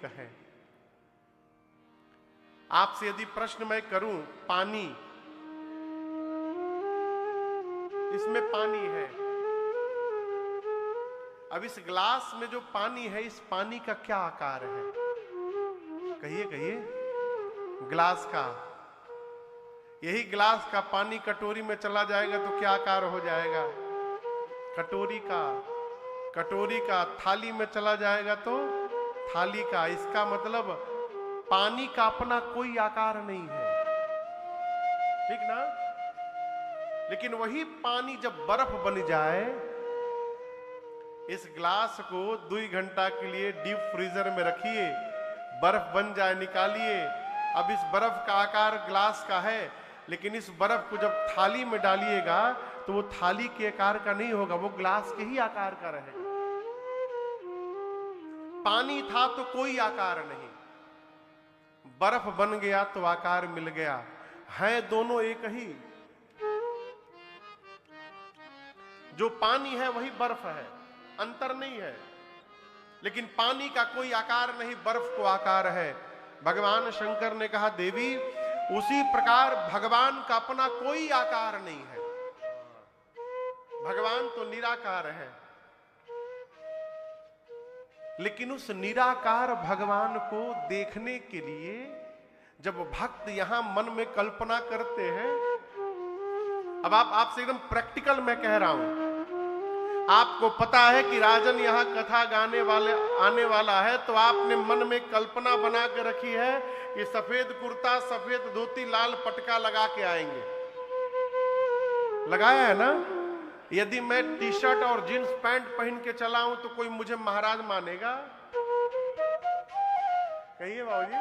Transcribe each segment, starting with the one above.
है। आपसे यदि प्रश्न मैं करूं, पानी, इसमें पानी है, अब इस ग्लास में जो पानी है, इस पानी का क्या आकार है? कहिए कहिए। ग्लास का, यही ग्लास का पानी कटोरी में चला जाएगा तो क्या आकार हो जाएगा? कटोरी का। कटोरी का थाली में चला जाएगा तो थाली का। इसका मतलब पानी का अपना कोई आकार नहीं है, ठीक ना? लेकिन वही पानी जब बर्फ बन जाए, इस ग्लास को 2 घंटा के लिए डीप फ्रीजर में रखिए, बर्फ बन जाए, निकालिए। अब इस बर्फ का आकार ग्लास का है, लेकिन इस बर्फ को जब थाली में डालिएगा तो वो थाली के आकार का नहीं होगा, वो ग्लास के ही आकार का रहेगा। पानी था तो कोई आकार नहीं, बर्फ बन गया तो आकार मिल गया। है दोनों एक ही। जो पानी है वही बर्फ है, अंतर नहीं है। लेकिन पानी का कोई आकार नहीं, बर्फ को आकार है। भगवान शंकर ने कहा, देवी उसी प्रकार भगवान का अपना कोई आकार नहीं है। भगवान तो निराकार है, लेकिन उस निराकार भगवान को देखने के लिए जब भक्त यहां मन में कल्पना करते हैं, अब आपसे एकदम प्रैक्टिकल मैं कह रहा हूं, आपको पता है कि राजन यहां कथा गाने वाले आने वाला है, तो आपने मन में कल्पना बना के रखी है कि सफेद कुर्ता, सफेद धोती, लाल पटका लगा के आएंगे। लगाया है ना? यदि मैं टी शर्ट और जींस पैंट पहन के चला हूं तो कोई मुझे महाराज मानेगा? कहिए बाबूजी।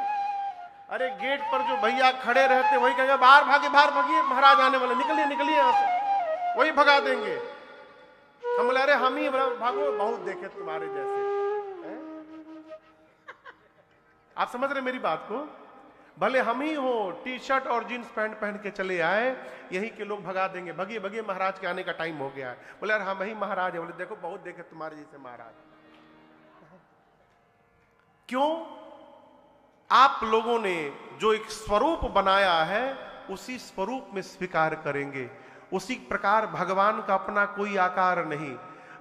अरे गेट पर जो भैया खड़े रहते वही कहेंगे, बाहर भागे, बाहर भागिए, महाराज आने वाले, निकलिए निकलिए यहां से, वही भगा देंगे। हम बोले, अरे हम ही भागो, बहुत देखे तुम्हारे जैसे। आप समझ रहे मेरी बात को? भले हम ही हो टी शर्ट और जींस पैंट पहन के चले आए, यही के लोग भगा देंगे, भगिए भगिए, महाराज के आने का टाइम हो गया है। बोले, अरे हम ही महाराज है। बोले, देखो बहुत देखे तुम्हारे जैसे महाराज। क्यों? आप लोगों ने जो एक स्वरूप बनाया है, उसी स्वरूप में स्वीकार करेंगे। उसी प्रकार भगवान का अपना कोई आकार नहीं,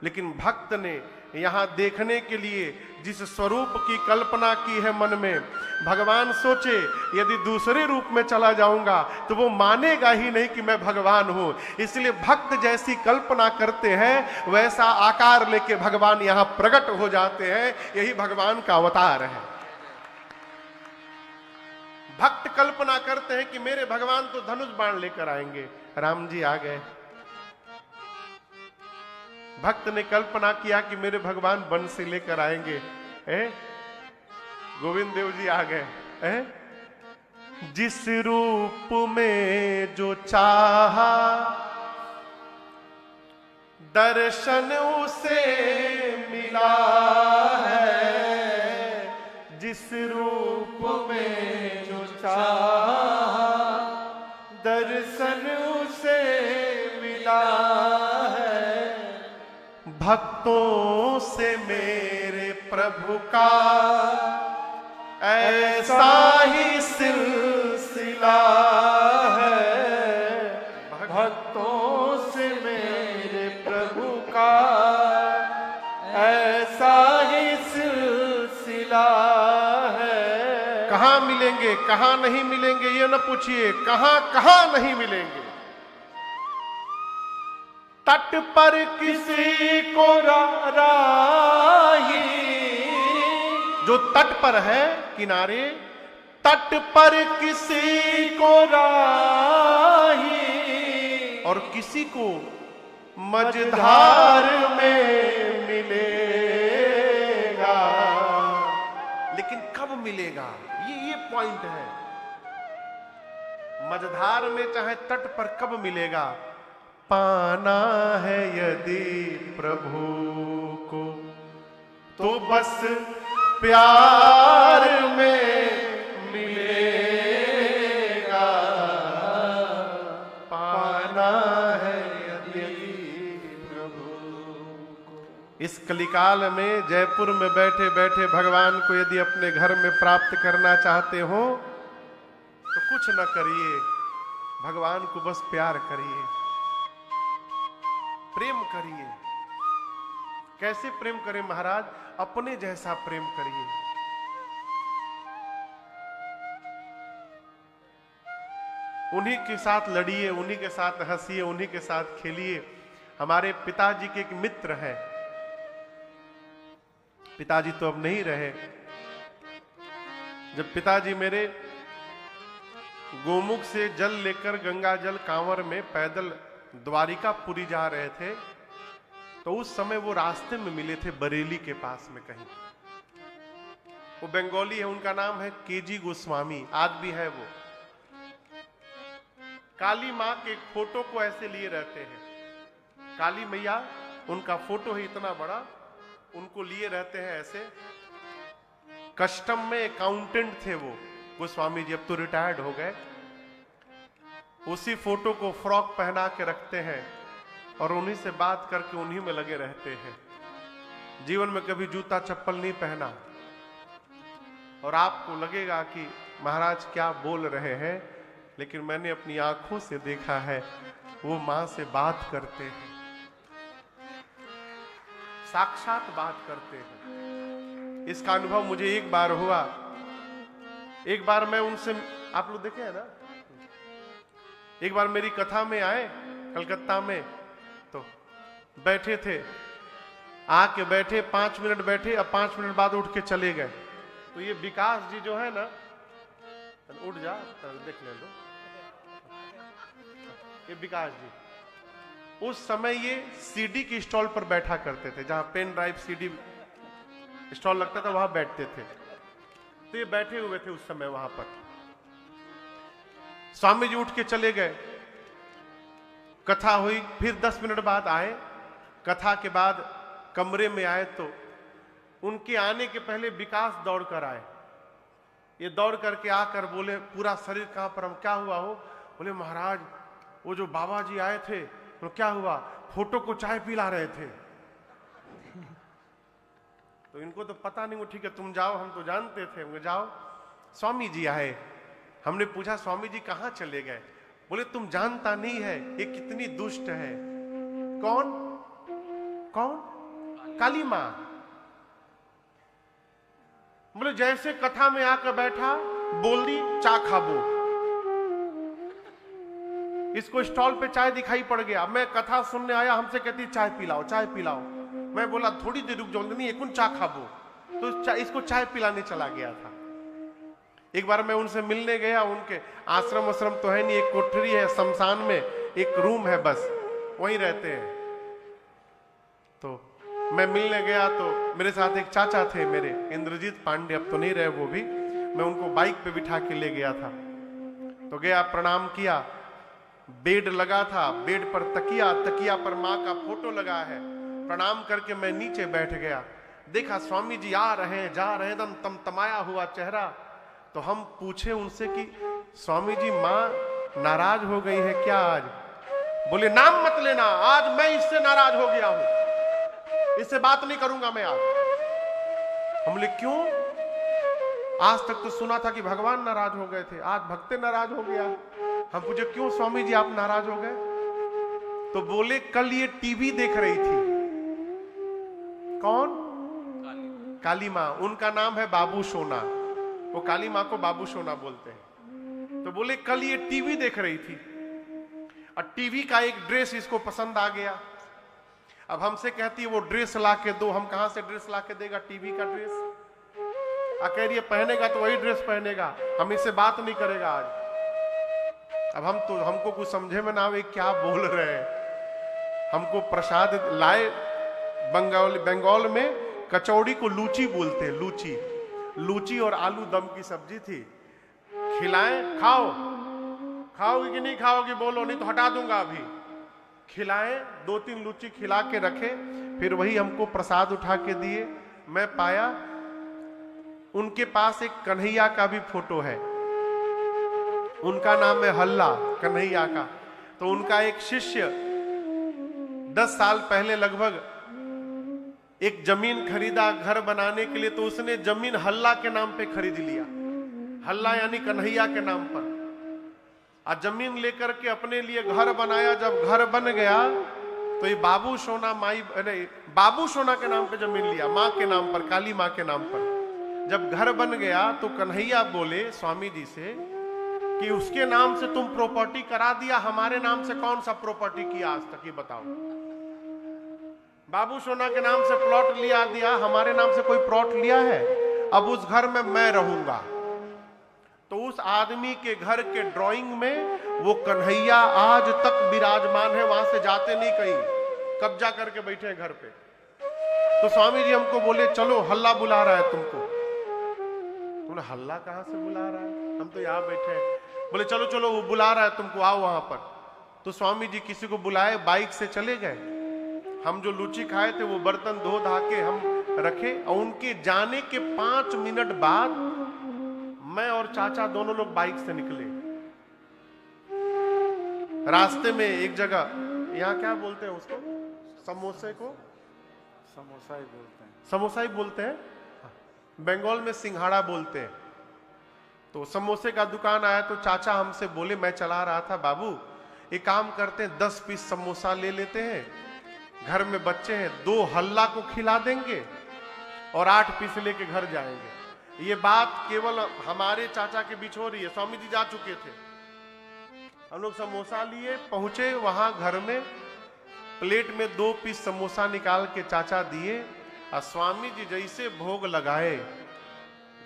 लेकिन भक्त ने यहां देखने के लिए जिस स्वरूप की कल्पना की है मन में, भगवान सोचे यदि दूसरे रूप में चला जाऊंगा तो वो मानेगा ही नहीं कि मैं भगवान हूं। इसलिए भक्त जैसी कल्पना करते हैं, वैसा आकार लेके भगवान यहां प्रकट हो जाते हैं। यही भगवान का अवतार है। भक्त कल्पना करते हैं कि मेरे भगवान तो धनुष बाण लेकर आएंगे, राम जी आ गए। भक्त ने कल्पना किया कि मेरे भगवान बंसी लेकर आएंगे, गोविंद देव जी आ गए। जिस रूप में जो चाहा दर्शन उसे मिला है। जिस रूप में जो चाहा दर्शन उसे मिला है। भक्तों से मेरे प्रभु का ऐसा ही सिलसिला है। भक्तों से मेरे प्रभु का ऐसा ही सिलसिला है। कहां मिलेंगे, कहां नहीं मिलेंगे, ये न पूछिए, कहां कहां नहीं मिलेंगे। तट पर किसी को राही, जो तट पर है, किनारे, तट पर किसी को राही, और किसी को मझधार में मिलेगा। लेकिन कब मिलेगा, ये पॉइंट है। मझधार में चाहे तट पर कब मिलेगा? पाना है यदि प्रभु को तो बस प्यार में मिलेगा। पाना है यदि प्रभु को। इस कलिकाल में जयपुर में बैठे बैठे भगवान को यदि अपने घर में प्राप्त करना चाहते हो तो कुछ न करिए, भगवान को बस प्यार करिए, प्रेम करिए। कैसे प्रेम करें महाराज? अपने जैसा प्रेम करिए। उन्हीं के साथ लड़िए, उन्हीं के साथ हंसिए, उन्हीं के साथ खेलिए। हमारे पिताजी के एक मित्र हैं, पिताजी तो अब नहीं रहे। जब पिताजी मेरे गोमुख से जल लेकर गंगा जल कांवर में पैदल द्वारिकापुरी जा रहे थे, तो उस समय वो रास्ते में मिले थे बरेली के पास में कहीं। वो बंगाली है, उनका नाम है केजी गोस्वामी, आज भी है वो। काली माँ के एक फोटो को ऐसे लिए रहते हैं, काली मैया उनका फोटो है इतना बड़ा, उनको लिए रहते हैं ऐसे। कस्टम में अकाउंटेंट थे वो गोस्वामी जी, अब तो रिटायर्ड हो गए। उसी फोटो को फ्रॉक पहना के रखते हैं और उन्हीं से बात करके उन्हीं में लगे रहते हैं। जीवन में कभी जूता चप्पल नहीं पहना। और आपको लगेगा कि महाराज क्या बोल रहे हैं, लेकिन मैंने अपनी आंखों से देखा है, वो मां से बात करते हैं, साक्षात बात करते हैं। इसका अनुभव मुझे एक बार हुआ। एक बार मैं उनसे, आप लोग देखे हैं ना, एक बार मेरी कथा में आए कलकत्ता में, तो बैठे थे, आके बैठे 5 मिनट बैठे, अब 5 मिनट बाद उठ के चले गए। तो ये विकास जी जो है ना, उठ जा देख ले लो, ये विकास जी उस समय ये सीडी की स्टॉल पर बैठा करते थे, जहां पेन ड्राइव सीडी स्टॉल लगता था वहां बैठते थे। तो ये बैठे हुए थे उस समय वहां पर। स्वामी जी उठ के चले गए, कथा हुई, फिर 10 मिनट बाद आए। कथा के बाद कमरे में आए तो उनके आने के पहले विकास दौड़ कर आए। ये दौड़ करके आकर बोले, पूरा शरीर कहां पर, हम क्या हुआ हो? बोले महाराज वो जो बाबा जी आए थे, तो क्या हुआ? फोटो को चाय पिला रहे थे। तो इनको तो पता नहीं, वो ठीक है तुम जाओ, हम तो जानते थे। वो जाओ, स्वामी जी आए। हमने पूछा स्वामी जी कहां चले गए? बोले तुम जानता नहीं है ये कितनी दुष्ट है। कौन कौन? काली मां। बोले जैसे कथा में आकर बैठा, बोल दी चा खाबो। इसको स्टॉल पे चाय दिखाई पड़ गया। मैं कथा सुनने आया, हमसे कहती चाय पिलाओ चाय पिलाओ। मैं बोला थोड़ी देर रुक जाओ, नहीं एक चा खाबो। तो इसको चाय पिलाने चला गया था। एक बार मैं उनसे मिलने गया, उनके आश्रम तो है नहीं, एक कोठरी है शमशान में, एक रूम है बस, वहीं रहते हैं। तो मैं मिलने गया तो मेरे साथ एक चाचा थे मेरे, इंद्रजीत पांडे, अब तो नहीं रहे वो भी। मैं उनको बाइक पे बिठा के ले गया था। तो गया, प्रणाम किया। बेड लगा था, बेड पर तकिया पर माँ का फोटो लगा है। प्रणाम करके मैं नीचे बैठ गया। देखा स्वामी जी आ रहे हैं, जा रहे हैं, एकदम तमतमाया हुआ चेहरा। तो हम पूछे उनसे कि स्वामी जी माँ नाराज हो गई है क्या आज? बोले नाम मत लेना, आज मैं इससे नाराज हो गया हूं, इससे बात नहीं करूंगा मैं आज। हम बोले क्यों? आज तक तो सुना था कि भगवान नाराज हो गए थे, आज भक्ते नाराज हो गया। हम पूछे क्यों स्वामी जी आप नाराज हो गए? तो बोले कल ये टीवी देख रही थी। कौन? काली माँ। उनका नाम है बाबू सोना, वो काली माँ को बाबू सोना बोलते हैं। तो बोले कल ये टीवी देख रही थी और टीवी का एक ड्रेस इसको पसंद आ गया। अब हमसे कहती है वो ड्रेस ला के दो। हम कहां से ड्रेस ला के देगा टीवी का ड्रेस? कह रही है पहनेगा तो वही ड्रेस पहनेगा, हम इससे बात नहीं करेगा आज। अब हमको कुछ समझे में ना आवे क्या बोल रहे हैं। हमको प्रसाद लाए, बंगाल में कचौड़ी को लूची बोलते हैं, लूची और आलू दम की सब्जी थी। खिलाएं, खाओगी कि नहीं खाओगी बोलो, नहीं तो हटा दूंगा अभी। खिलाएं, 2-3 लूची खिला के रखे, फिर वही हमको प्रसाद उठा के दिए। मैं पाया उनके पास एक कन्हैया का भी फोटो है, उनका नाम है हल्ला कन्हैया का। तो उनका एक शिष्य 10 साल पहले लगभग एक जमीन खरीदा घर बनाने के लिए, तो उसने जमीन हल्ला के नाम पे खरीद लिया। हल्ला यानी कन्हैया के नाम पर। आज जमीन लेकर के अपने लिए घर बनाया। जब घर बन गया तो ये बाबू सोना माई नहीं, बाबू सोना के नाम पे जमीन लिया, माँ के नाम पर, काली माँ के नाम पर। जब घर बन गया तो कन्हैया बोले स्वामी जी से कि उसके नाम से तुम प्रॉपर्टी करा दिया, हमारे नाम से कौन सा प्रॉपर्टी किया आज तक, ये बताओ। बाबू सोना के नाम से प्लॉट लिया दिया, हमारे नाम से कोई प्लॉट लिया है? अब उस घर में मैं रहूंगा। तो उस आदमी के घर के ड्राइंग में वो कन्हैया आज तक विराजमान है, वहां से जाते नहीं कहीं, कब्जा करके बैठे हैं घर पे। तो स्वामी जी हमको बोले चलो हल्ला बुला रहा है तुमको। तुमने हल्ला कहां से बुला रहा है, हम तो यहां बैठे हैं। बोले चलो चलो वो बुला रहा है तुमको, आओ वहां पर। तो स्वामी जी किसी को बुलाए, बाइक से चले गए। हम जो लूची खाए थे वो बर्तन धो धा के हम रखे, और उनके जाने के 5 मिनट बाद मैं और चाचा दोनों लोग बाइक से निकले। रास्ते में एक जगह, यहाँ क्या बोलते हैं उसको, समोसे को समोसा ही बोलते हैं। समोसा ही बोलते हैं, बंगाल में सिंघाड़ा बोलते हैं। तो समोसे का दुकान आया तो चाचा हमसे बोले, मैं चला रहा था, बाबू एक काम करते हैं 10 पीस समोसा ले लेते हैं, घर में बच्चे हैं, 2 हल्ला को खिला देंगे और 8 पीस लेके घर जाएंगे। ये बात केवल हमारे चाचा के बीच हो रही है। स्वामी जी जा चुके थे, हम लोग समोसा लिए, पहुंचे वहां घर में, प्लेट में 2 पीस समोसा निकाल के चाचा दिए, और स्वामी जी जैसे भोग लगाए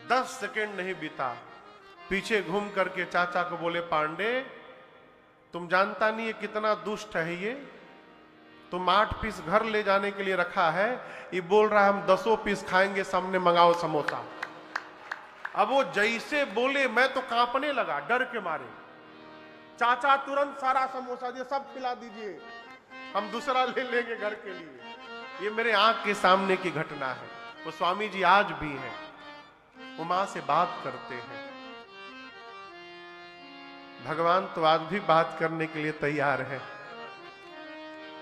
10 सेकंड नहीं बीता, पीछे घूम करके चाचा को बोले, पांडे तुम जानता नहीं ये कितना दुष्ट है, ये तुम 8 पीस घर ले जाने के लिए रखा है, ये बोल रहा है हम 10 पीस खाएंगे, सामने मंगाओ समोसा। अब वो जैसे बोले मैं तो कांपने लगा डर के मारे। चाचा तुरंत सारा समोसा दिए, सब खिला दीजिए, हम दूसरा ले लेंगे घर के लिए। ये मेरे आंख के सामने की घटना है। वो स्वामी जी आज भी हैं, वो मां से बात करते हैं। भगवान तो आज भी बात करने के लिए तैयार है,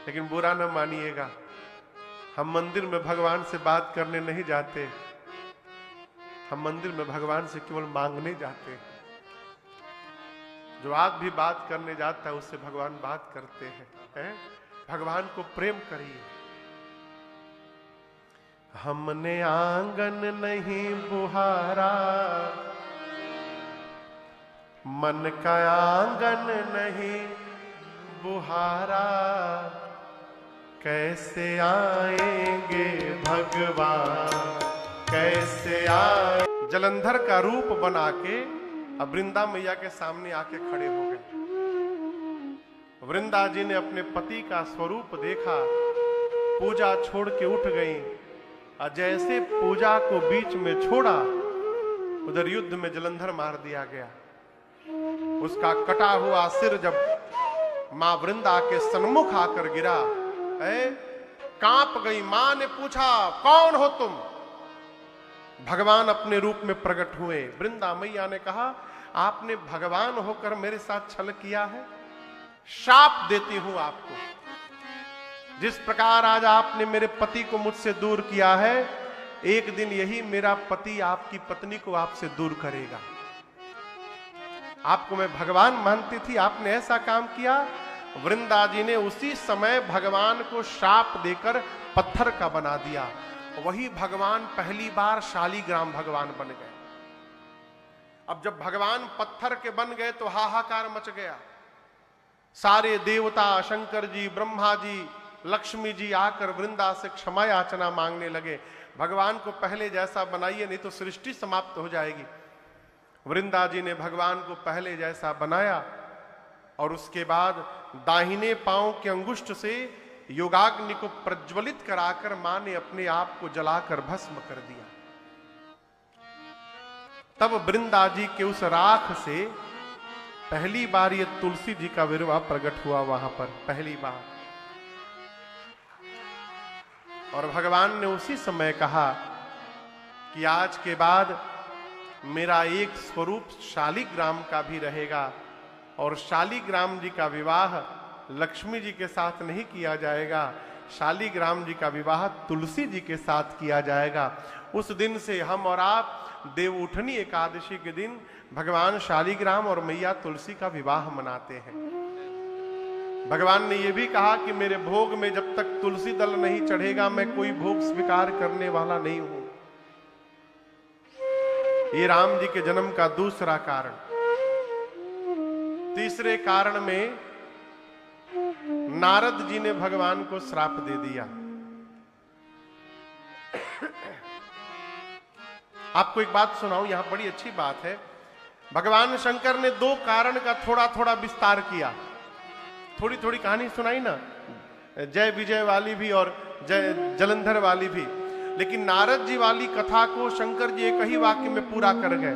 लेकिन बुरा न मानिएगा, हम मंदिर में भगवान से बात करने नहीं जाते, हम मंदिर में भगवान से केवल मांगने जाते हैं। जो आज भी बात करने जाता है उससे भगवान बात करते हैं। भगवान को प्रेम करिए। हमने आंगन नहीं बुहारा, मन का आंगन नहीं बुहारा, कैसे आएंगे भगवान, कैसे आए। जलंधर का रूप बना के अब वृंदा मैया के सामने आके खड़े हो गए। वृंदा जी ने अपने पति का स्वरूप देखा, पूजा छोड़ के उठ गई, और जैसे पूजा को बीच में छोड़ा, उधर युद्ध में जलंधर मार दिया गया। उसका कटा हुआ सिर जब मां वृंदा के सन्मुख आकर गिरा, कांप गई। मां ने पूछा, कौन हो तुम? भगवान अपने रूप में प्रकट हुए। वृंदा मैया ने कहा, आपने भगवान होकर मेरे साथ छल किया है, शाप देती हूं आपको। जिस प्रकार आज आपने मेरे पति को मुझसे दूर किया है, एक दिन यही मेरा पति आपकी पत्नी को आपसे दूर करेगा। आपको मैं भगवान मानती थी, आपने ऐसा काम किया। वृंदा जी ने उसी समय भगवान को शाप देकर पत्थर का बना दिया। वही भगवान पहली बार शालीग्राम भगवान बन गए। अब जब भगवान पत्थर के बन गए तो हाहाकार मच गया। सारे देवता, शंकर जी, ब्रह्मा जी, लक्ष्मी जी आकर वृंदा से क्षमा याचना मांगने लगे। भगवान को पहले जैसा बनाइए, नहीं तो सृष्टि समाप्त हो जाएगी। वृंदा जी ने भगवान को पहले जैसा बनाया, और उसके बाद दाहिने पांव के अंगुष्ठ से योगाग्नि को प्रज्वलित कराकर मां ने अपने आप को जलाकर भस्म कर दिया। तब वृंदा जी के उस राख से पहली बार ये तुलसी जी का विरवा प्रकट हुआ वहां पर, पहली बार। और भगवान ने उसी समय कहा कि आज के बाद मेरा एक स्वरूप शालीग्राम का भी रहेगा, और शालीग्राम जी का विवाह लक्ष्मी जी के साथ नहीं किया जाएगा, शालिग्राम जी का विवाह तुलसी जी के साथ किया जाएगा। उस दिन से हम और आप देवउठनी एकादशी के दिन भगवान शालिग्राम और मैया तुलसी का विवाह मनाते हैं। भगवान ने यह भी कहा कि मेरे भोग में जब तक तुलसी दल नहीं चढ़ेगा मैं कोई भोग स्वीकार करने वाला नहीं हूं। ये राम जी के जन्म का दूसरा कारण। तीसरे कारण में नारद जी ने भगवान को श्राप दे दिया। आपको एक बात सुनाऊं, यहां बड़ी अच्छी बात है। भगवान शंकर ने दो कारण का थोड़ा थोड़ा विस्तार किया, थोड़ी थोड़ी कहानी सुनाई ना, जय विजय वाली भी और जय जलंधर वाली भी, लेकिन नारद जी वाली कथा को शंकर जी एक ही वाक्य में पूरा कर गए।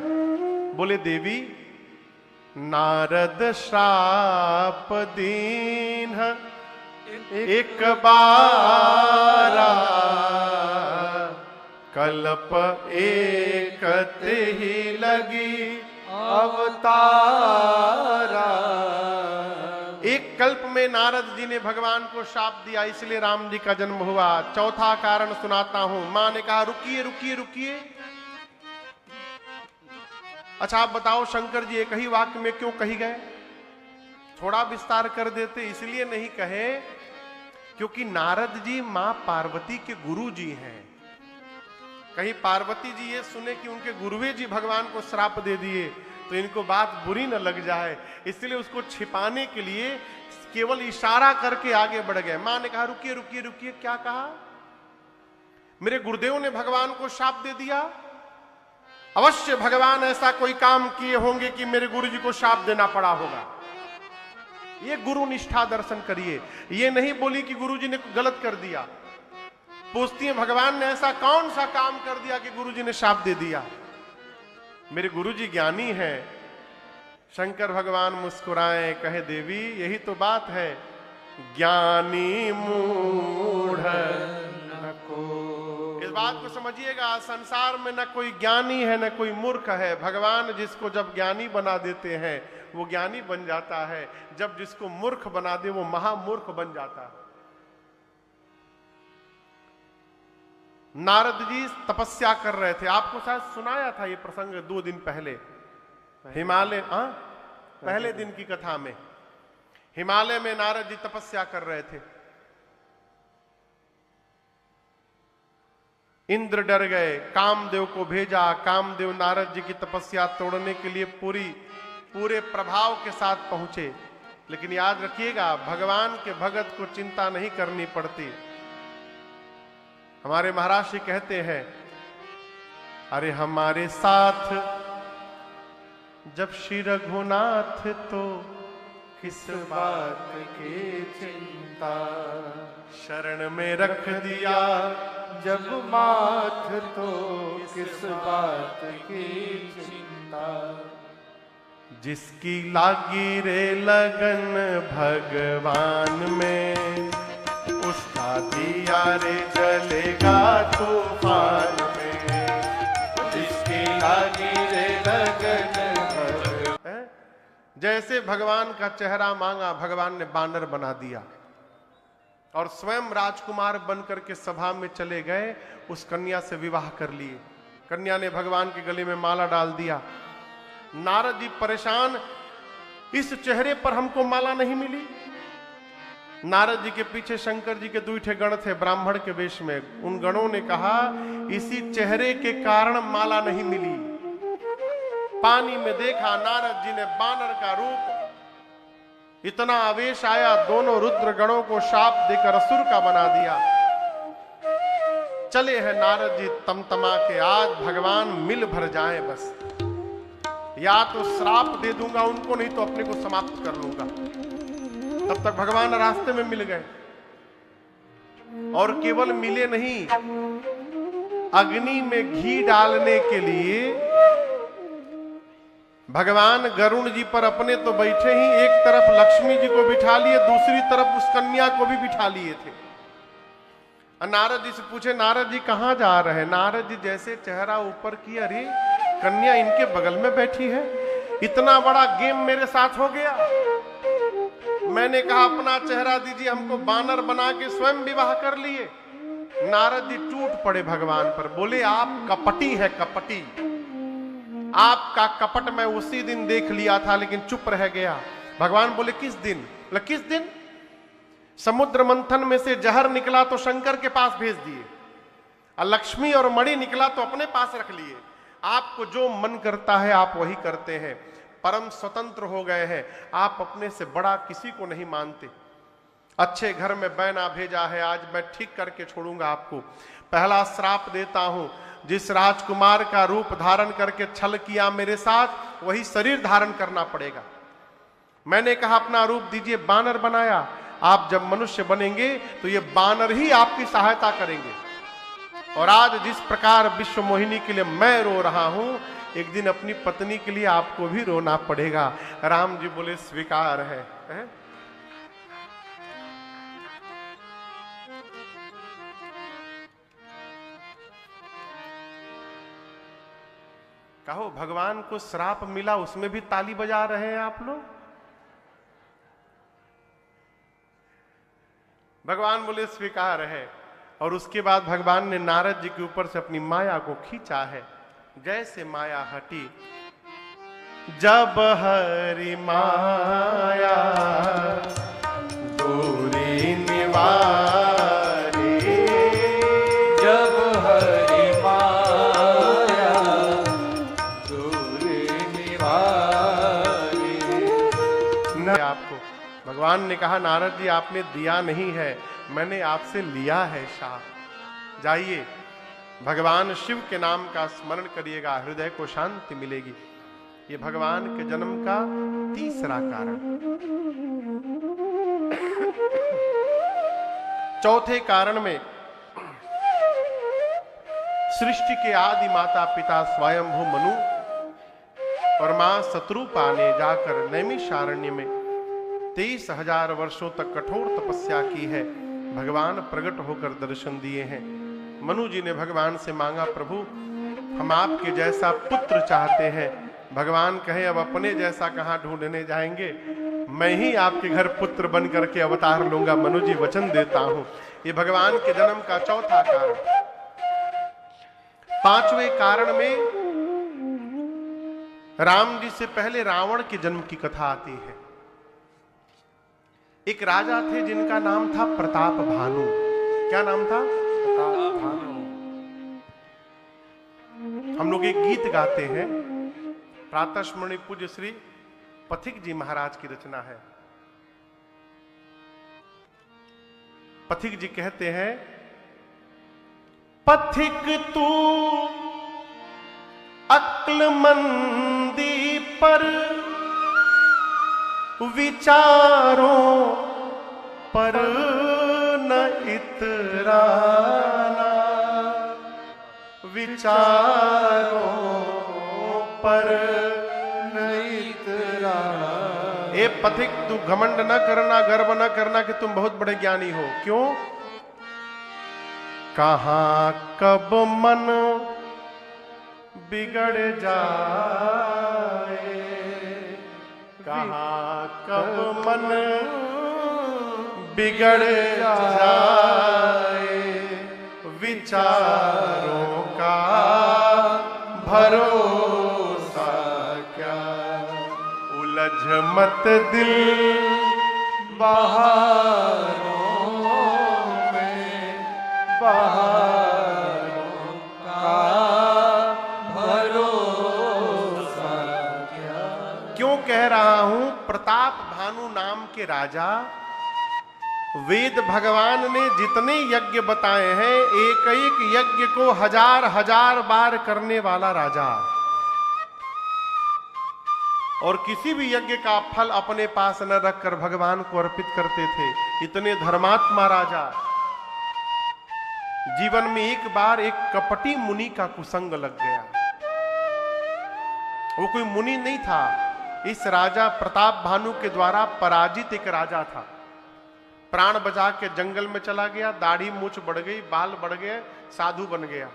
बोले देवी नारद श्राप दीन एक बारा, कल्प एकत ही लगी अवतारा। एक कल्प में नारद जी ने भगवान को शाप दिया, इसलिए राम जी का जन्म हुआ। चौथा कारण सुनाता हूं। मां ने कहा रुकिए रुकिए रुकिए, अच्छा आप बताओ शंकर जी एक ही वाक्य में क्यों कही गए? थोड़ा विस्तार कर देते। इसलिए नहीं कहे क्योंकि नारद जी मां पार्वती के गुरु जी हैं। कहीं पार्वती जी ये सुने कि उनके गुरुवे जी भगवान को श्राप दे दिए तो इनको बात बुरी न लग जाए, इसलिए उसको छिपाने के लिए केवल इशारा करके आगे बढ़ गए। मां ने कहा रुकिए रुकिए रुकिए, क्या कहा? मेरे गुरुदेव ने भगवान को शाप दे दिया। अवश्य भगवान ऐसा कोई काम किए होंगे कि मेरे गुरु जी को शाप देना पड़ा होगा। ये गुरु निष्ठा दर्शन करिए। ये नहीं बोली कि गुरु जी ने गलत कर दिया, पूछती है भगवान ने ऐसा कौन सा काम कर दिया कि गुरु जी ने शाप दे दिया? मेरे गुरु जी ज्ञानी हैं। शंकर भगवान मुस्कुराए, कहे देवी यही तो बात है, ज्ञानी मूढ़ न को। इस बात को समझिएगा, संसार में न कोई ज्ञानी है न कोई मूर्ख है। भगवान जिसको जब ज्ञानी बना देते हैं वो ज्ञानी बन जाता है, जब जिसको मूर्ख बना दे वो महामूर्ख बन जाता है। नारद जी तपस्या कर रहे थे, आपको शायद सुनाया था ये प्रसंग 2 दिन पहले हिमालय, पहले दिन की कथा में। हिमालय में नारद जी तपस्या कर रहे थे। इंद्र डर गए, कामदेव को भेजा। कामदेव नारद जी की तपस्या तोड़ने के लिए पूरे प्रभाव के साथ पहुंचे। लेकिन याद रखिएगा भगवान के भगत को चिंता नहीं करनी पड़ती। हमारे महाराज जी कहते हैं, अरे हमारे साथ जब श्री रघुनाथ तो किस बात की चिंता, शरण में रख दिया जब माथ तो किस बात की चिंता। जिसकी लागी रे लगन भगवान में, उसका दिया रे जलेगा तूफान में। जिसकी लागी रे लगन। जैसे भगवान का चेहरा मांगा भगवान ने बानर बना दिया और स्वयं राजकुमार बनकर के सभा में चले गए। उस कन्या से विवाह कर लिए। कन्या ने भगवान के गले में माला डाल दिया। नारद जी परेशान, इस चेहरे पर हमको माला नहीं मिली। नारद जी के पीछे शंकर जी के 2 गण थे ब्राह्मण के वेश में। उन गणों ने कहा इसी चेहरे के कारण माला नहीं मिली। पानी में देखा, नारद जी ने बानर का रूप। इतना आवेश आया, दोनों रुद्र गणों को शाप देकर असुर का बना दिया। चले हैं नारद जी तमतमा के, आज भगवान मिल भर जाए बस, या तो श्राप दे दूंगा उनको, नहीं तो अपने को समाप्त कर लूंगा। तब तक भगवान रास्ते में मिल गए और केवल मिले नहीं, अग्नि में घी डालने के लिए भगवान गरुण जी पर अपने तो बैठे ही, एक तरफ लक्ष्मी जी को बिठा लिए, दूसरी तरफ उस कन्या को भी बिठा लिए थे। नारद जी से पूछे, नारद जी कहां जा रहे हैं? नारद जी जैसे चेहरा ऊपर किया, अरे कन्या इनके बगल में बैठी है, इतना बड़ा गेम मेरे साथ हो गया। मैंने कहा अपना चेहरा दीजिए, हमको बानर बना के स्वयं विवाह कर लिए। नारद जी टूट पड़े भगवान पर, बोले आप कपटी है, कपटी। आपका कपट मैं उसी दिन देख लिया था, लेकिन चुप रह गया। भगवान बोले किस दिन? किस दिन? समुद्र मंथन में से जहर निकला तो शंकर के पास भेज दिए, और लक्ष्मी और मणि निकला तो अपने पास रख लिए। आपको जो मन करता है आप वही करते हैं, परम स्वतंत्र हो गए हैं। आप अपने से बड़ा किसी को नहीं मानते। अच्छे घर में बैना भेजा है, आज मैं ठीक करके छोड़ूंगा आपको। पहला श्राप देता हूं, जिस राजकुमार का रूप धारण करके छल किया मेरे साथ, वही शरीर धारण करना पड़ेगा। मैंने कहा अपना रूप दीजिए, बानर बनाया। आप जब मनुष्य बनेंगे तो ये बानर ही आपकी सहायता करेंगे। और आज जिस प्रकार विश्व मोहिनी के लिए मैं रो रहा हूं, एक दिन अपनी पत्नी के लिए आपको भी रोना पड़ेगा। राम जी बोले स्वीकार है? कहो भगवान को श्राप मिला, उसमें भी ताली बजा रहे हैं आप लोग। भगवान बोले स्वीकार है। और उसके बाद भगवान ने नारद जी के ऊपर से अपनी माया को खींचा है। जैसे माया हटी, जब हरि माया दूरी निवारी, जब हरि माया दूरी निवारी। आपको भगवान ने कहा नारद जी आपने दिया नहीं है, मैंने आपसे लिया है शाप। जाइए भगवान शिव के नाम का स्मरण करिएगा, हृदय को शांति मिलेगी। ये भगवान के जन्म का तीसरा कारण। चौथे कारण में सृष्टि के आदि माता पिता स्वयंभू मनु और मां शत्रुपा ने जाकर नैमिषारण्य में 23,000 वर्षों तक कठोर तपस्या की है। भगवान प्रकट होकर दर्शन दिए हैं। मनु जी ने भगवान से मांगा, प्रभु हम आपके जैसा पुत्र चाहते हैं। भगवान कहे अब अपने जैसा कहां ढूंढने जाएंगे, मैं ही आपके घर पुत्र बन करके अवतार लूंगा। मनु जी वचन देता हूं। ये भगवान के जन्म का चौथा कारण। पांचवें कारण में राम जी से पहले रावण के जन्म की कथा आती है। एक राजा थे जिनका नाम था प्रताप भानु। क्या नाम था? प्रताप भानु। हम लोग एक गीत गाते हैं, प्रातः स्मरणीय पूज्य श्री पथिक जी महाराज की रचना है। पथिक जी कहते हैं, पथिक तू अक्लमंदी पर विचारों पर न इतराना, विचारों पर न इतराना। ए पथिक तू घमंड न करना, गर्व न करना कि तुम बहुत बड़े ज्ञानी हो। क्यों? कहां कब मन बिगड़ जाए, कहां कब मन बिगड़ जाए, विचारों का भरोसा क्या। उलझ मत दिल बहारों में, बहारों का भरोसा क्या। क्यों कह रहा हूं? प्रताप भानु नाम के राजा, वेद भगवान ने जितने यज्ञ बताए हैं, एक एक यज्ञ को 1000 बार करने वाला राजा, और किसी भी यज्ञ का फल अपने पास न रखकर भगवान को अर्पित करते थे। इतने धर्मात्मा राजा। जीवन में एक बार एक कपटी मुनि का कुसंग लग गया। वो कोई मुनि नहीं था, इस राजा प्रताप भानु के द्वारा पराजित एक राजा था। प्राण बचा के जंगल में चला गया, दाढ़ी मूछ बढ़ गई, बाल बढ़ गए, साधु बन गया।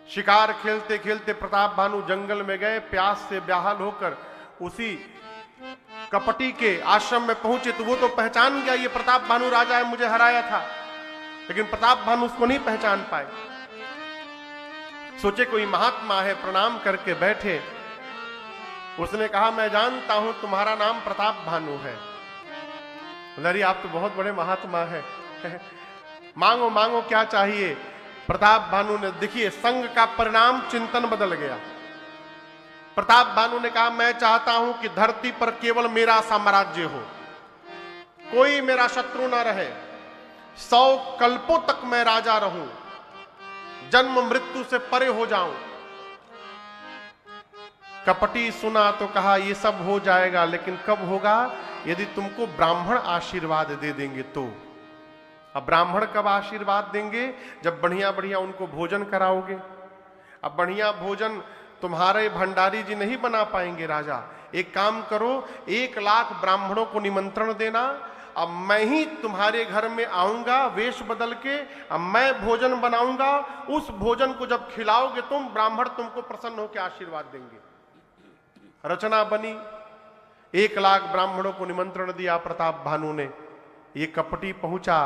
शिकार खेलते खेलते प्रताप भानु जंगल में गए, प्यास से बेहाल होकर उसी कपटी के आश्रम में पहुंचे तो वो तो पहचान गया ये प्रताप भानु राजा है, मुझे हराया था, लेकिन प्रताप भानु उसको नहीं पहचान पाए। सोचे कोई महात्मा है, प्रणाम करके बैठे। उसने कहा मैं जानता हूं तुम्हारा नाम प्रताप भानु है। लरी आप तो बहुत बड़े महात्मा है, मांगो मांगो क्या चाहिए। प्रताप भानु ने, देखिए संग का परिणाम चिंतन बदल गया। प्रताप भानु ने कहा मैं चाहता हूं कि धरती पर केवल मेरा साम्राज्य हो, कोई मेरा शत्रु ना रहे, 100 कल्पों तक मैं राजा रहूं, जन्म मृत्यु से परे हो जाऊं। कपटी सुना तो कहा ये सब हो जाएगा, लेकिन कब होगा? यदि तुमको ब्राह्मण आशीर्वाद दे देंगे तो। अब ब्राह्मण कब आशीर्वाद देंगे? जब बढ़िया बढ़िया उनको भोजन कराओगे। अब बढ़िया भोजन तुम्हारे भंडारी जी नहीं बना पाएंगे राजा। एक काम करो, 1 लाख ब्राह्मणों को निमंत्रण देना, अब मैं ही तुम्हारे घर में आऊंगा वेश बदल के, अब मैं भोजन बनाऊंगा, उस भोजन को जब खिलाओगे तुम, ब्राह्मण तुमको प्रसन्न होकर आशीर्वाद देंगे। रचना बनी, 1 लाख ब्राह्मणों को निमंत्रण दिया प्रताप भानु ने। ये कपटी पहुंचा,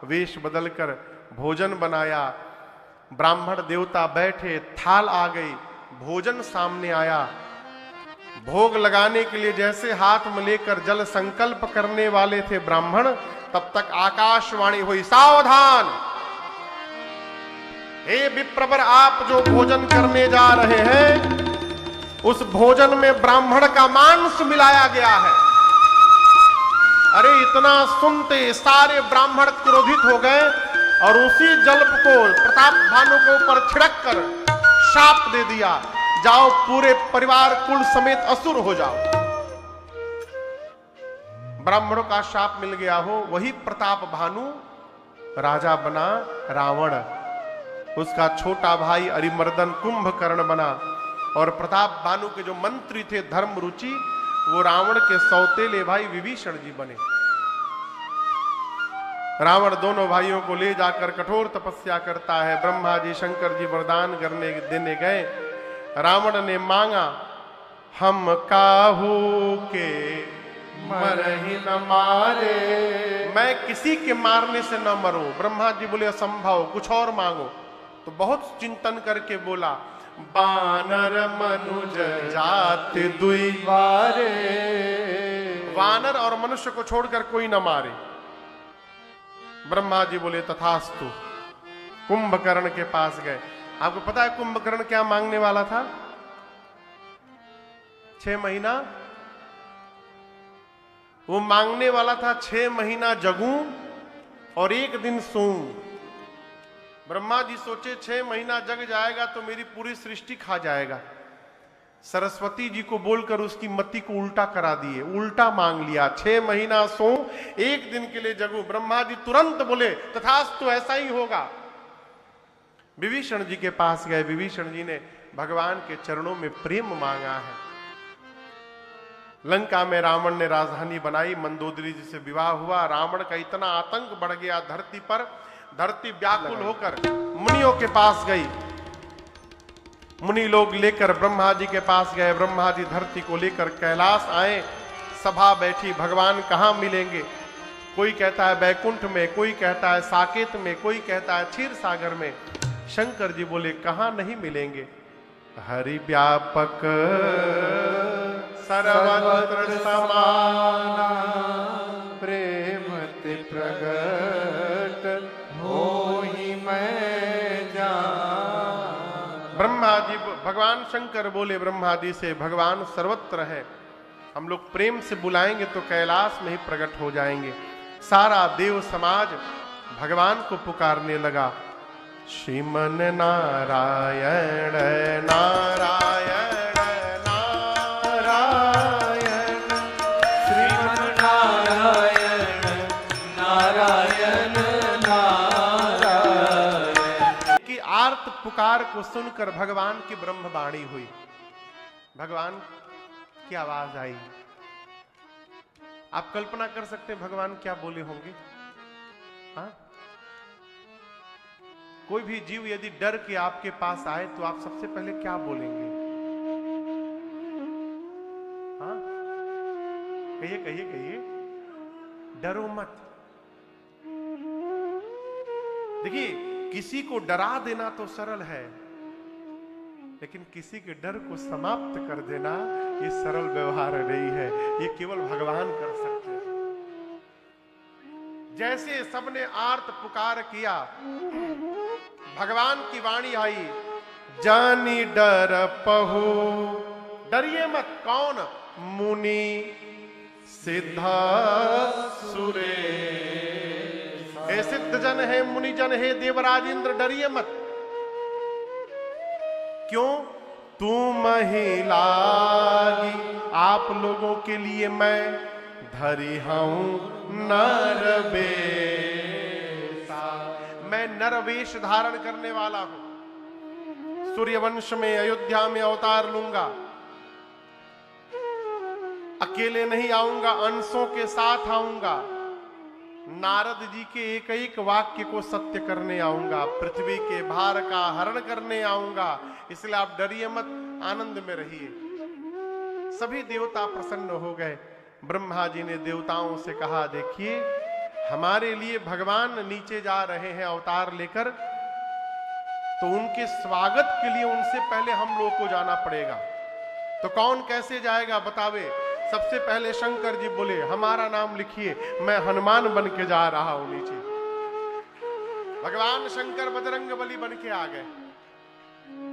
वेश बदलकर भोजन बनाया, ब्राह्मण देवता बैठे, थाल आ गई, भोजन सामने आया। भोग लगाने के लिए जैसे हाथ में लेकर जल संकल्प करने वाले थे ब्राह्मण, तब तक आकाशवाणी हुई, सावधान, हे विप्रवर, आप जो भोजन करने जा रहे हैं उस भोजन में ब्राह्मण का मांस मिलाया गया है। अरे इतना सुनते सारे ब्राह्मण क्रोधित हो गए और उसी जल को प्रताप भानु के ऊपर छिड़क कर शाप दे दिया, जाओ पूरे परिवार कुल समेत असुर हो जाओ। ब्राह्मणों का शाप मिल गया हो, वही प्रताप भानु राजा बना रावण। उसका छोटा भाई अरिमर्दन कुंभकर्ण बना, और प्रताप भानु के जो मंत्री थे धर्म रुचि, वो रावण के सौतेले भाई विभीषण जी बने। रावण दोनों भाइयों को ले जाकर कठोर तपस्या करता है। ब्रह्मा जी शंकर जी वरदान करने देने गए। रावण ने मांगा, हम काहू के मरहि न मारे, मैं किसी के मारने से न मरूं। ब्रह्मा जी बोले असंभव, कुछ और मांगो। तो बहुत चिंतन करके बोला, बानर मनुज जाति दुई वारे, वानर और मनुष्य को छोड़कर कोई न मारे। ब्रह्मा जी बोले तथास्तु। कुंभकर्ण के पास गए। आपको पता है कुंभकर्ण क्या मांगने वाला था? 6 महीना वो मांगने वाला था, 6 महीना जगूं और 1 दिन सोऊं। ब्रह्मा जी सोचे 6 महीना जग जाएगा तो मेरी पूरी सृष्टि खा जाएगा। सरस्वती जी को बोलकर उसकी मति को उल्टा करा दिए, उल्टा मांग लिया, 6 महीना सो 1 दिन के लिए जगू। ब्रह्मा जी तुरंत बोले तथास्तु, ऐसा ही होगा। विभीषण जी के पास गए। विभीषण जी ने भगवान के चरणों में प्रेम मांगा है। लंका में रावण ने राजधानी बनाई, मंदोदरी जी से विवाह हुआ। रावण का इतना आतंक बढ़ गया धरती पर, धरती व्याकुल होकर मुनियों के पास गई। मुनि लोग लेकर ब्रह्मा जी के पास गए। ब्रह्मा जी धरती को लेकर कैलाश आए। सभा बैठी, भगवान कहाँ मिलेंगे? कोई कहता है बैकुंठ में, कोई कहता है साकेत में, कोई कहता है क्षीर सागर में। शंकर जी बोले कहाँ नहीं मिलेंगे? हरि व्यापक सर्वत्र समाना, प्रेमति प्रगट होहि मैं जान। ब्रह्मा जी, भगवान शंकर बोले ब्रह्मा जी से, भगवान सर्वत्र है, हम लोग प्रेम से बुलाएंगे तो कैलाश में ही प्रकट हो जाएंगे। सारा देव समाज भगवान को पुकारने लगा, श्रीमन नारायण नारायण नारायण, श्रीमन नारायण नारायण नारायण। की आर्त पुकार को सुनकर भगवान की ब्रह्मवाणी हुई। भगवान की आवाज आई। आप कल्पना कर सकते हैं भगवान क्या बोले होंगे? हाँ, कोई भी जीव यदि डर के आपके पास आए तो आप सबसे पहले क्या बोलेंगे? हाँ, कहिए कहिए कहिए, डरो मत। देखिए, किसी को डरा देना तो सरल है, लेकिन किसी के डर को समाप्त कर देना ये सरल व्यवहार नहीं है। ये केवल भगवान कर सकते हैं। जैसे सबने आर्त पुकार किया, भगवान की वाणी आई, जानी डर पहु, डरिए मत। कौन? मुनि सिद्धा सुरे, हे सिद्ध जन, हे मुनि जन, हे देवराज इंद्र, डरिए मत। क्यों? तुम ही लागी, आप लोगों के लिए मैं धरी हूं नर वेशा, मैं नर वेश धारण करने वाला हूं। सूर्यवंश में, अयोध्या में अवतार लूंगा। अकेले नहीं आऊंगा, अंशों के साथ आऊंगा। नारद जी के एक एक वाक्य को सत्य करने आऊंगा, पृथ्वी के भार का हरण करने आऊंगा। इसलिए आप डरिए मत, आनंद में रहिए। सभी देवता प्रसन्न हो गए। ब्रह्मा जी ने देवताओं से कहा, देखिए हमारे लिए भगवान नीचे जा रहे हैं अवतार लेकर, तो उनके स्वागत के लिए उनसे पहले हम लोग को जाना पड़ेगा। तो कौन कैसे जाएगा बतावे? सबसे पहले शंकर जी बोले, हमारा नाम लिखिए, मैं हनुमान बन के जा रहा हूं नीचे। भगवान शंकर बजरंग बली बन के आ गए।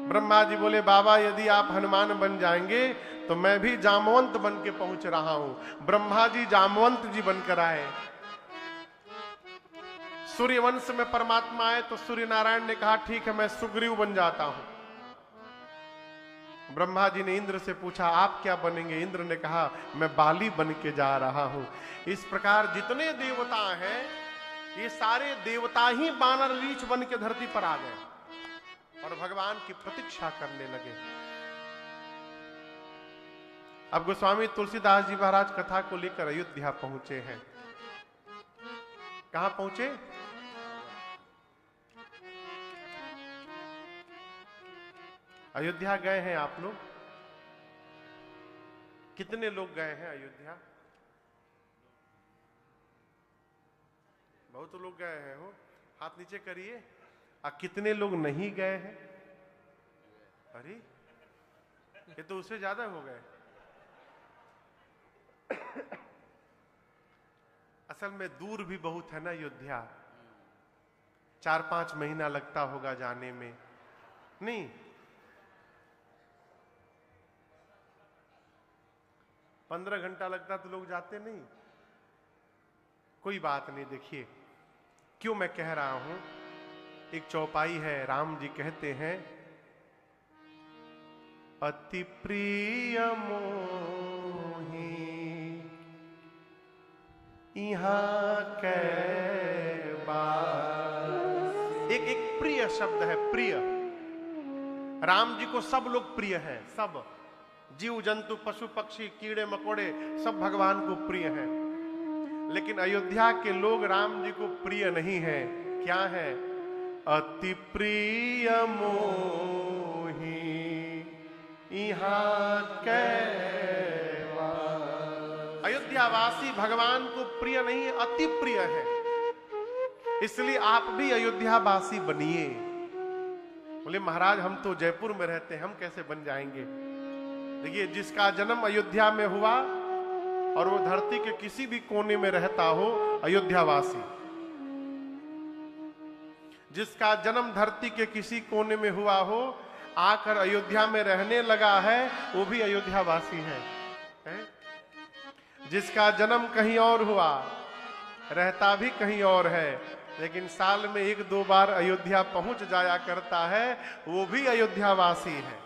ब्रह्मा जी बोले, बाबा यदि आप हनुमान बन जाएंगे तो मैं भी जामवंत बन के पहुंच रहा हूं। ब्रह्मा जी जामवंत जी बनकर आए। सूर्यवंश में परमात्मा आए तो सूर्य नारायण ने कहा, ठीक है मैं सुग्रीव बन जाता हूं। ब्रह्मा जी ने इंद्र से पूछा, आप क्या बनेंगे? इंद्र ने कहा, मैं बाली बन के जा रहा हूं। इस प्रकार जितने देवता हैं, ये सारे देवता ही बानर रीछ बन के धरती पर आ गए और भगवान की प्रतीक्षा करने लगे। अब गोस्वामी तुलसीदास जी महाराज कथा को लेकर अयोध्या पहुंचे हैं। कहां पहुंचे? अयोध्या गए हैं आप लोग? कितने लोग गए हैं अयोध्या? बहुत लोग गए हैं हो, हाथ नीचे करिए। कितने लोग नहीं गए हैं? अरे ये तो उससे ज्यादा हो गए। असल में दूर भी बहुत है ना अयोध्या, 4-5 महीना लगता होगा जाने में। नहीं, 15 घंटा लगता तो लोग जाते नहीं। कोई बात नहीं। देखिए क्यों मैं कह रहा हूं, एक चौपाई है, राम जी कहते हैं, अति प्रिय मोही यहाँ के बास। एक प्रिय शब्द है, प्रिय। राम जी को सब लोग प्रिय हैं, सब जीव जंतु पशु पक्षी कीड़े मकोड़े सब भगवान को प्रिय हैं। लेकिन अयोध्या के लोग राम जी को प्रिय नहीं है। क्या है? अति प्रिय मोही यहाँ के। अयोध्यावासी भगवान को प्रिय नहीं है, अति प्रिय है। इसलिए आप भी अयोध्यावासी बनिए। बोले महाराज हम तो जयपुर में रहते हैं, हम कैसे बन जाएंगे? देखिए जिसका जन्म अयोध्या में हुआ और वो धरती के किसी भी कोने में रहता हो, अयोध्यावासी। जिसका जन्म धरती के किसी कोने में हुआ हो, आकर अयोध्या में रहने लगा है, वो भी अयोध्यावासी है? जिसका जन्म कहीं और हुआ, रहता भी कहीं और है, लेकिन साल में 1-2 बार अयोध्या पहुंच जाया करता है, वो भी अयोध्यावासी है।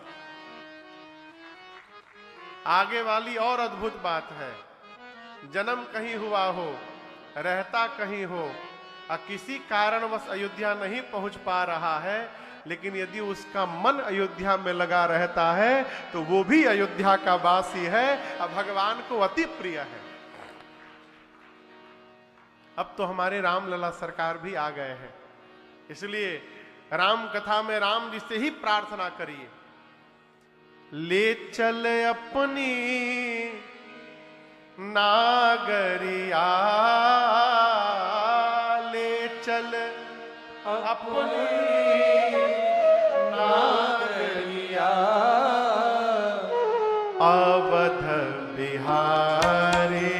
आगे वाली और अद्भुत बात है, जन्म कहीं हुआ हो, रहता कहीं हो, और किसी कारणवश अयोध्या नहीं पहुंच पा रहा है, लेकिन यदि उसका मन अयोध्या में लगा रहता है तो वो भी अयोध्या का वासी है और भगवान को अति प्रिय है। अब तो हमारे रामलला सरकार भी आ गए हैं, इसलिए राम कथा में राम जी से ही प्रार्थना करिए, ले चल अपनी नागरिया ले चल अपनी नागरिया अवध बिहारी